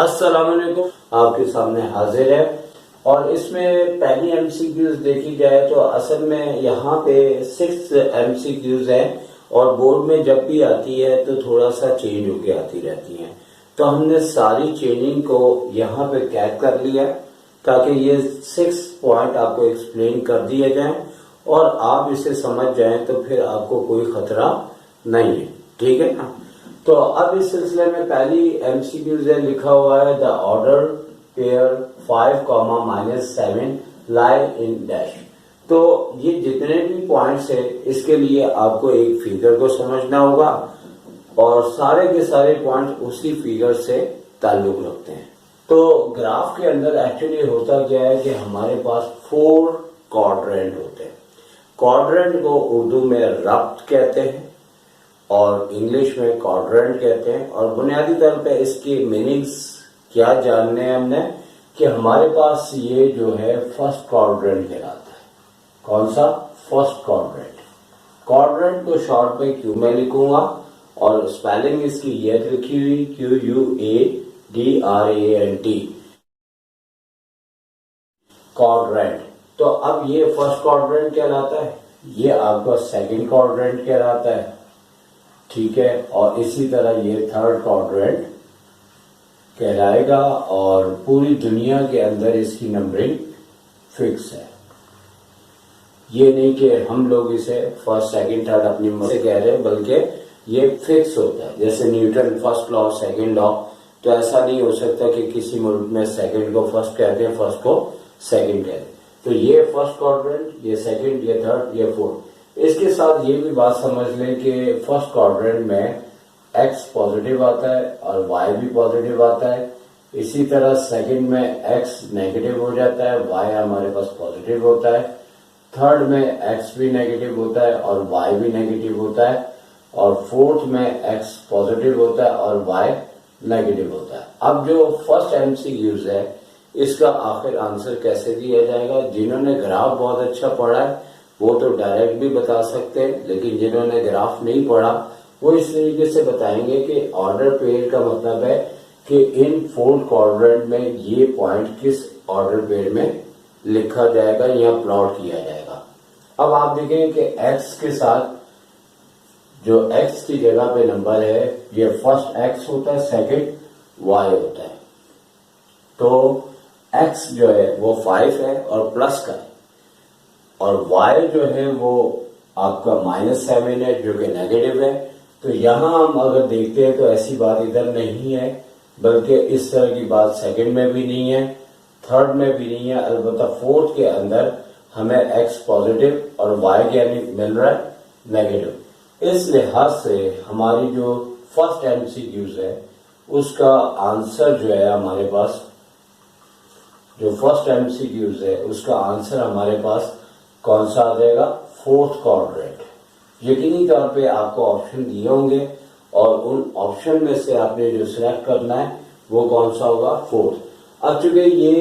अस्सलाम वालेकुम, आपके सामने हाजिर है। और इसमें पहली एमसीक्यूज देखी जाए तो असल में यहाँ पे 6 एमसीक्यूज हैं और बोर्ड में जब भी आती है तो थोड़ा सा चेंज होके आती रहती हैं। तो हमने सारी चेंजिंग को यहाँ पे कैद कर लिया ताकि ये 6 पॉइंट आपको एक्सप्लेन कर दिए जाएं और आप इसे समझ जाएं तो फिर आपको कोई खतरा नहीं है, ठीक है ना। तो अब इस सिलसिले में पहली एमसीक्यूज है, लिखा हुआ है the order pair 5, -7 lie in dash. तो ये जितने भी पॉइंट्स है इसके लिए आपको एक फिगर को समझना होगा और सारे के सारे पॉइंट उसी फिगर से ताल्लुक रखते हैं। तो ग्राफ के अंदर एक्चुअली होता क्या है कि हमारे पास 4 क्वाड्रेंट होते हैं। क्वाड्रेंट को उर्दू में रब्त कहते हैं और इंग्लिश में क्वाड्रेंट कहते हैं। और बुनियादी तौर पे इसकी मीनिंग्स क्या जानने हैं हमने कि हमारे पास ये जो है फर्स्ट क्वाड्रेंट कहलाता है। कौन सा? First quadrant. क्वाड्रेंट को शॉर्ट में क्यू में लिखूंगा और स्पेलिंग इसकी ये लिखी हुई QUADRANT, क्वाड्रेंट। तो अब ये फर्स्ट क्वाड्रेंट कहलाता है, ये आपका सेकंड क्वाड्रेंट कहलाता है, ठीक है। और इसी तरह ये थर्ड क्वाड्रेंट कहलाएगा और पूरी दुनिया के अंदर इसकी नंबरिंग फिक्स है। ये नहीं कि हम लोग इसे फर्स्ट सेकंड थर्ड अपनी मर्जी से कह रहे हैं, बल्कि ये फिक्स होता है। जैसे Newton first law second law, तो ऐसा नहीं हो सकता कि किसी मुल्क में सेकंड को फर्स्ट कहते हैं, फर्स्ट को सेकंड कहते हैं। तो ये फर्स्ट क्वाड्रेंट, ये सेकंड, ये थर्ड, ये फोर्थ। इसके साथ ये भी बात समझ लें कि फर्स्ट क्वाड्रेंट में x पॉजिटिव आता है और y भी पॉजिटिव आता है। इसी तरह सेकंड में x नेगेटिव हो जाता है, y हमारे पास पॉजिटिव होता है। थर्ड में x भी नेगेटिव होता है और y भी नेगेटिव होता है। और फोर्थ में x पॉजिटिव होता है और y नेगेटिव होता है। अब जो फर्स्ट एमसीक्यूज है इसका आखिर आंसर कैसे दिया जाएगा? जिन्होंने ग्राफ बहुत अच्छा पढ़ा है वो तो डायरेक्ट भी बता सकते हैं, लेकिन जिन्होंने ग्राफ नहीं पढ़ा वो इस तरीके से बताएंगे कि ऑर्डर पेयर का मतलब है कि इन 4 क्वाड्रेंट में ये पॉइंट किस ऑर्डर पेयर में लिखा जाएगा या प्लॉट किया जाएगा। अब आप देखें कि x के साथ जो x की जगह पे नंबर है ये फर्स्ट x होता है, सेकंड y होता है। तो x जो है वो 5 है और प्लस का है और y जो है वो आपका -7 है जो कि नेगेटिव है। तो यहां हम अगर देखते हैं तो ऐसी बात इधर नहीं है, बल्कि इस तरह की बात सेकंड में भी नहीं है, थर्ड में भी नहीं है। अलबत्ता फोर्थ के अंदर हमें x पॉजिटिव और y क्या मिल रहा है? नेगेटिव। इस लिहाज से हमारी जो फर्स्ट एमसीक्यूज है उसका आंसर जो है हमारे पास, जो फर्स्ट एमसीक्यूज है उसका आंसर हमारे पास कौन सा आ जाएगा? Fourth quadrant. यकीनी तौर पे आपको ऑप्शन दिए होंगे और उन ऑप्शन में से आपने जो सिलेक्ट करना है वो कौन सा होगा? फोर्थ। अब चूंकि ये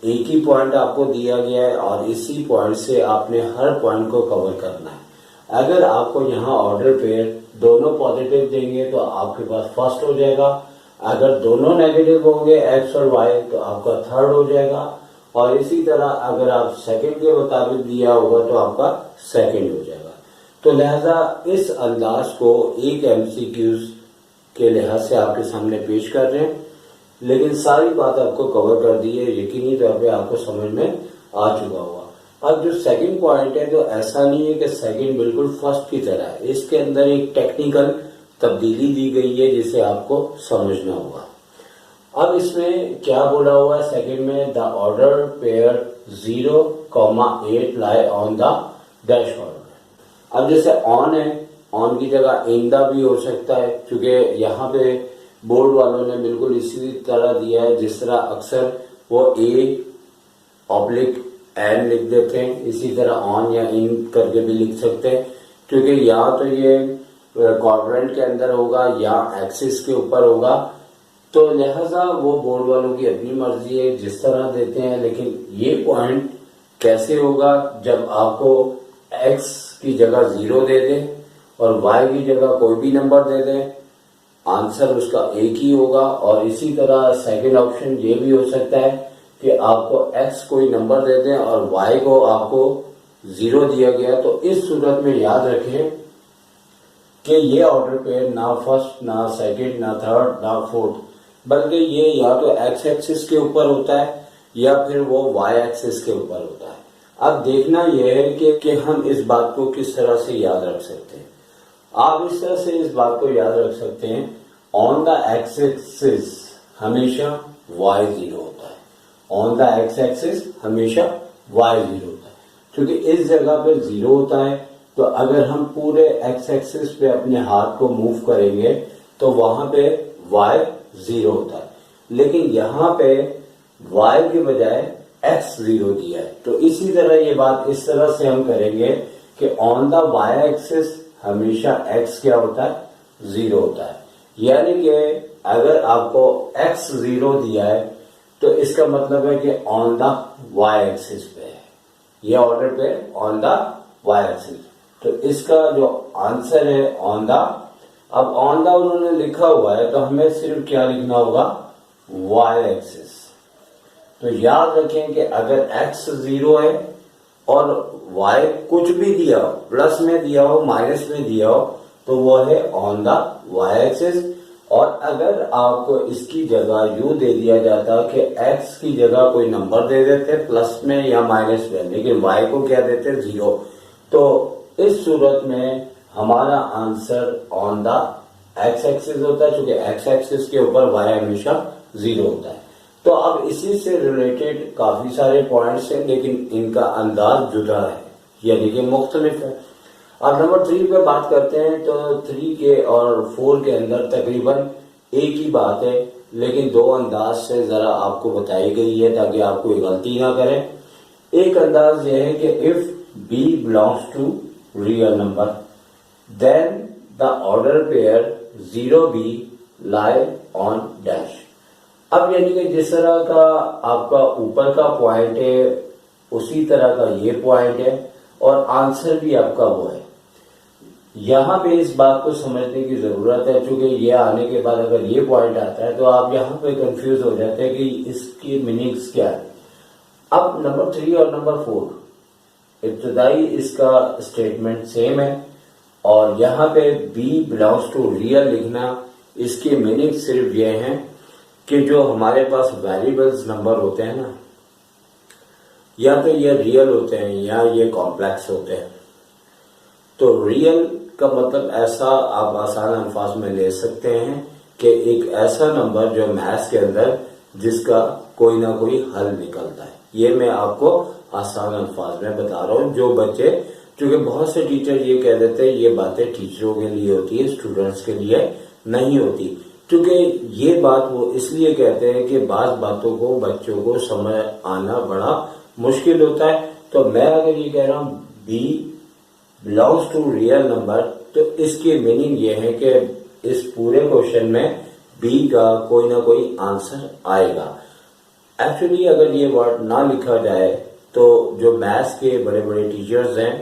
एक ही पॉइंट आपको दिया गया है और इसी पॉइंट से आपने हर पॉइंट को कवर करना है। अगर आपको यहाँ ऑर्डर पेयर दोनों पॉजिटिव देंगे तो आपके पास फर्स्ट हो जाएगा, अगर दोनों नेगेटिव होंगे x और y तो आपका थर्ड हो जाएगा, और इसी तरह अगर आप सेकंड के मुताबिक दिया होगा तो आपका सेकंड हो जाएगा। तो लिहाजा इस अंदाज को एक एमसीक्यूज के लिहाज से आपके सामने पेश कर रहे हैं, लेकिन सारी बात आपको कवर कर दी है, यकीनी तौर पे आपको समझ में आ चुका होगा। अब जो सेकंड पॉइंट है तो ऐसा नहीं है कि सेकंड बिल्कुल फर्स्ट की तरह है, इसके अंदर एक टेक्निकल तब्दीली दी गई है जिसे आपको समझना होगा। अब इसमें क्या बोला हुआ है सेकंड में? The order pair 0,8 lie on the dash order. अब जैसे ऑन है, ऑन की जगह इन द भी हो सकता है, क्योंकि यहाँ पे बोर्ड वालों ने बिल्कुल इसी तरह दिया है जिस तरह अक्सर वो A/N लिख देते हैं, इसी तरह ऑन या इन करके भी लिख सकते हैं, क्योंकि या तो ये क्वाड्रेंट के अंदर होगा या एक्सिस के ऊपर होगा। तो लिहाजा वो बोर्ड वालों की अपनी मर्जी है जिस तरह देते हैं, लेकिन ये पॉइंट कैसे होगा जब आपको x की जगह 0 दे दें और y की जगह कोई भी नंबर दे दें आंसर उसका एक ही होगा। और इसी तरह सेकंड ऑप्शन ये भी हो सकता है कि आपको x कोई नंबर दे दें और y को आपको 0 दिया गया, तो इस सूरत में याद रखें कि ये ऑर्डर पेयर ना फर्स्ट, ना सेकंड, ना थर्ड, ना फोर्थ, बल्कि ये या तो x एक्सिस के ऊपर होता है या फिर वो y एक्सिस के ऊपर होता है। अब देखना यह है कि हम इस बात को किस तरह से याद रख सकते हैं। आप इस तरह से इस बात को याद रख सकते हैं, ऑन द एक्स एक्सिस हमेशा y 0 होता है, ऑन द एक्स एक्सिस हमेशा y 0 होता है, क्योंकि इस जगह पे 0 होता है। तो अगर हम पूरे एक्स एक्सिस पे अपने हाथ को मूव करेंगे तो वहां पे y 0 होता है, लेकिन यहाँ पे y के बजाय x 0 दिया है। तो इसी तरह ये बात इस तरह से हम करेंगे कि ऑन द y एक्सिस हमेशा x क्या होता है, 0 होता है। यानी कि अगर आपको x 0 दिया है तो इसका मतलब है कि ऑन द y एक्सिस पे है, ये ऑर्डर पे ऑन द y एक्सिस। तो इसका जो आंसर है ऑन द, अब ऑन द उन्होंने लिखा हुआ है तो हमें सिर्फ क्या लिखना होगा, y एक्सिस। तो याद रखें कि अगर x 0 है और y कुछ भी दिया हो, प्लस में दिया हो, माइनस में दिया हो, तो वो है ऑन द y एक्सिस। और अगर आपको इसकी जगह यू दे दिया जाता कि x की जगह कोई नंबर दे देते प्लस में या माइनस में, लेकिन y को क्या देते 0, तो इस सूरत में हमारा answer on the x axis होता है, क्योंकि x एक्सिस के ऊपर y हमेशा 0 होता है। तो अब इसी से रिलेटेड काफी सारे पॉइंट्स हैं, लेकिन इनका अंदाज जुदा है, यानी कि मुख्तलिफ है। अब नंबर 3 पे बात करते हैं, तो 3 के और 4 के अंदर तकरीबन एक ही बात है, लेकिन दो अंदाज से जरा आपको बताई गई है ताकि आप कोई गलती ना करें। एक अंदाज यह है कि if b belongs to real number then the order pair 0b lie on dash. अब यानी कि जिस तरह का आपका ऊपर का पॉइंट है उसी तरह का ये पॉइंट है और आंसर भी आपका वो है। यहाँ पे इस बात को समझने की जरूरत है, क्योंकि ये आने के बाद अगर ये पॉइंट आता है तो आप यहाँ पे कंफ्यूज हो जाते हैं कि इसकी मीनिंग्स क्या है। अब नंबर 3 और नंबर 4 इब्तदाई इसका स्टेटमेंट सेम है, और यहाँ पे b बिलोंग्स टू रियल लिखना, इसकी मीनिंग सिर्फ ये है कि जो हमारे पास वेरिएबल्स नंबर होते हैं ना, या तो ये रियल होते हैं या ये कॉम्प्लेक्स होते हैं। तो रियल का मतलब ऐसा आप आसान अल्फाज में ले सकते हैं कि एक ऐसा नंबर जो मैथ्स के अंदर जिसका कोई ना कोई हल निकलता है। ये मैं आपको आसान अल्फाज में बता रहा हूँ, जो बच्चे, क्योंकि बहुत से टीचर ये कह देते हैं ये बातें टीचरों के लिए होती है, स्टूडेंट्स के लिए नहीं होती। क्योंकि ये बात वो इसलिए कहते हैं कि बात बातों को बच्चों को समझ आना बड़ा मुश्किल होता है। तो मैं अगर ये कह रहा हूँ b belongs to real number, तो इसकी मीनिंग ये है कि इस पूरे क्वेश्चन में b का कोई ना कोई आंसर आएगा। एक्चुअली अगर ये वर्ड ना लिखा जाए तो जो मैथ्स के बड़े बड़े टीचर्स हैं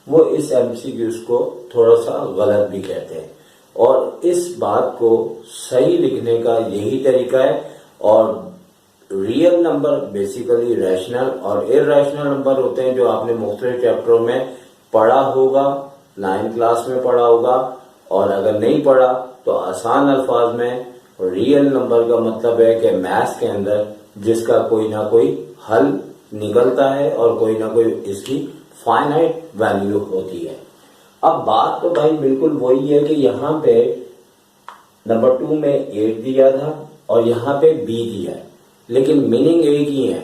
वो इस एमसीक्यूज को थोड़ा सा गलत भी कहते हैं, और इस बात को सही लिखने का यही तरीका है। और रियल नंबर बेसिकली रैशनल और इरैशनल नंबर होते हैं, जो आपने मुख्तलिफ चैप्टरों में पढ़ा होगा, 9th क्लास में पढ़ा होगा, और अगर नहीं पढ़ा तो आसान अल्फाज में रियल नंबर का मतलब है कि मैथ्स के अंदर जिसका कोई ना कोई हल निकलता है और कोई ना कोई इसकी फाइनाइट वैल्यू होती है। अब बात तो भाई बिल्कुल वही है कि यहाँ पे नंबर 2 में 8 दिया था और यहाँ पे b दिया है, लेकिन मीनिंग एक ही है।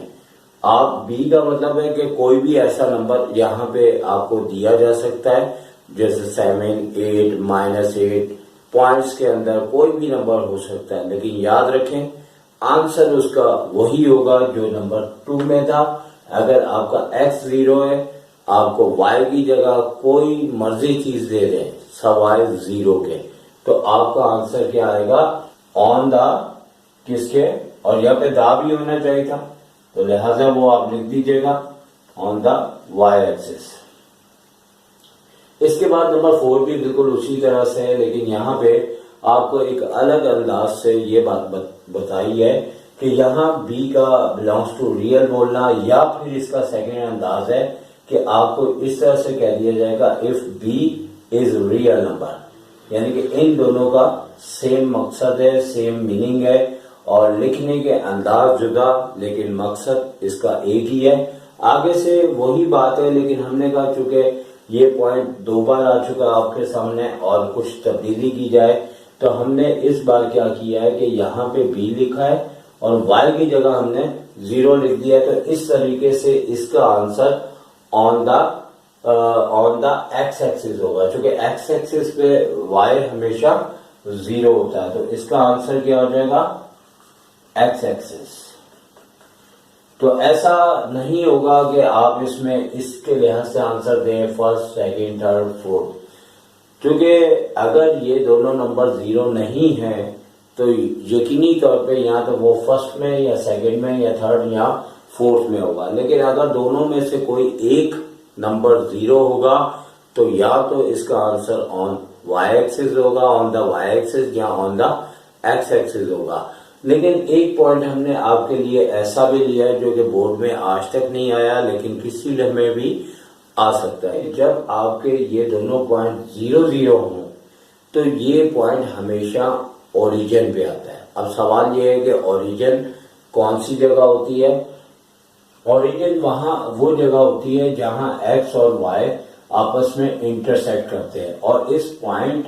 आप b का मतलब है कि कोई भी ऐसा नंबर यहाँ पे आपको दिया जा सकता है, जैसे 7, 8, -8, पॉइंट्स के अंदर कोई भी नंबर हो सकता है, लेकिन याद रखें आंसर उसका वही होगा जो नंबर 2 में था। अगर आपका x 0 है, आपको y की जगह कोई मर्जी चीज दे दें सवाए 0 के, तो आपका आंसर क्या आएगा, ऑन द किसके, और यहाँ पे दा भी होना चाहिए था, तो लिहाजा वो आप लिख दीजिएगा ऑन द y एक्सिस। इसके बाद नंबर 4 भी बिल्कुल उसी तरह से है, लेकिन यहाँ पे आपको एक अलग अंदाज से ये बात बताई है कि यहाँ बी का बिलोंग्स टू रियल बोलना, या फिर इसका सेकेंड अंदाज है कि आपको इस तरह से कह दिया जाएगा if B is real number, यानी कि इन दोनों का सेम मकसद है, सेम मीनिंग है और लिखने के अंदाज जुदा, लेकिन मकसद इसका एक ही है। आगे से वही बात है, लेकिन हमने कहा चूंकि ये पॉइंट 2 बार आ चुका आपके सामने और कुछ तब्दीली की जाए, तो हमने इस बार क्या किया है कि यहाँ पे बी लिखा है और y की जगह हमने 0 लिख दिया है। तो इस तरीके से इसका answer on the x axis होगा, क्योंकि एक्स एक्सिस पे y हमेशा 0 होता है, तो इसका आंसर क्या हो जाएगा एक्स एक्सिस। तो ऐसा नहीं होगा कि आप इसमें इसके लिहाज से आंसर दें फर्स्ट, सेकंड, थर्ड, फोर्थ, क्योंकि अगर ये दोनों नंबर 0 नहीं है तो यकीनी तौर पे या तो वो फर्स्ट में या सेकंड में या थर्ड या फोर्थ में होगा। लेकिन अगर दोनों में से कोई एक नंबर 0 होगा तो या तो इसका आंसर ऑन y एक्सिस होगा, ऑन द y एक्सिस, या ऑन द x एक्सिस होगा। लेकिन एक पॉइंट हमने आपके लिए ऐसा भी लिया है जो कि बोर्ड में आज तक नहीं आया, लेकिन किसी में भी आ सकता है। जब आपके ये दोनों पॉइंट 0-0 हों तो ये पॉइंट हमेशा ओरिजिन पे आता है। अब सवाल ये है कि ओरिजिन कौन सी जगह होती है? ओरिजिन वहां वो जगह होती है जहां x और y आपस में इंटरसेक्ट करते हैं, और इस पॉइंट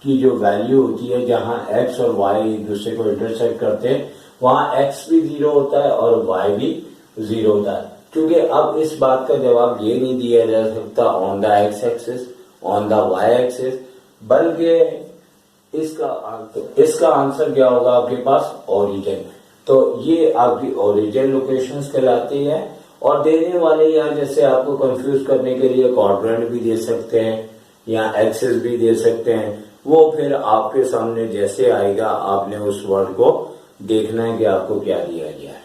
की जो वैल्यू होती है जहां x और y एक दूसरे को इंटरसेक्ट करते हैं, वहां x भी 0 होता है और y भी 0 होता है। क्योंकि अब इस बात का जवाब ये नहीं दिया जा सकता on the x axis, on the y axis, बल्कि इसका आंसर क्या होगा आपके पास ओरिजिन। तो ये आपकी ओरिजिन लोकेशंस कहलाती है। और देने वाले यहाँ जैसे आपको कंफ्यूज करने के लिए क्वाड्रेंट भी दे सकते हैं या एक्सिस भी दे सकते हैं, वो फिर आपके सामने जैसे आएगा आपने उस वर्ड को देखना है कि आपको क्या दिया गया है।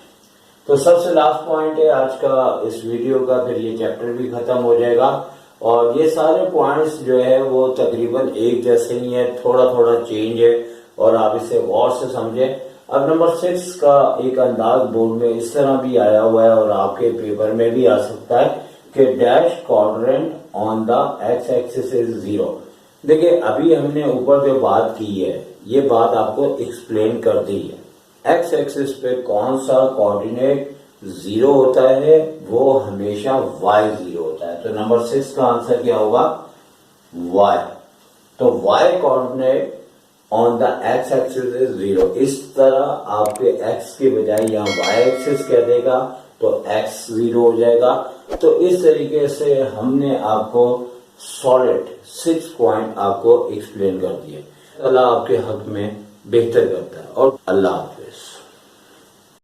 तो सबसे लास्ट पॉइंट है आज का इस वीडियो का, फिर ये चैप्टर भी खत्म हो जाएगा। और ये सारे पॉइंट्स जो है वो तकरीबन एक जैसे ही है, थोड़ा थोड़ा चेंज है और आप इसे गौर से समझें। अब नंबर 6 का एक अंदाज बोर्ड में इस तरह भी आया हुआ है और आपके पेपर में भी आ सकता है कि dash quadrant on the x axis is 0। देखिए अभी हमने ऊपर जो बात की है ये बात आपको एक्सप्लेन कर दी है। एक्स एक्सिस पे कौन सा कोऑर्डिनेट 0 होता है, वो हमेशा y 0 होता है। तो नंबर 6 का आंसर क्या होगा y। तो y coordinate on the x axis is 0। इस तरह आपके x के बजाय यहाँ y एक्सिस कह देगा तो x 0 हो जाएगा। तो इस तरीके से हमने आपको सॉलिड 6 पॉइंट आपको एक्सप्लेन कर दिए। अल्लाह आपके हक में बेहतर करता है और अल्लाह हाफिज।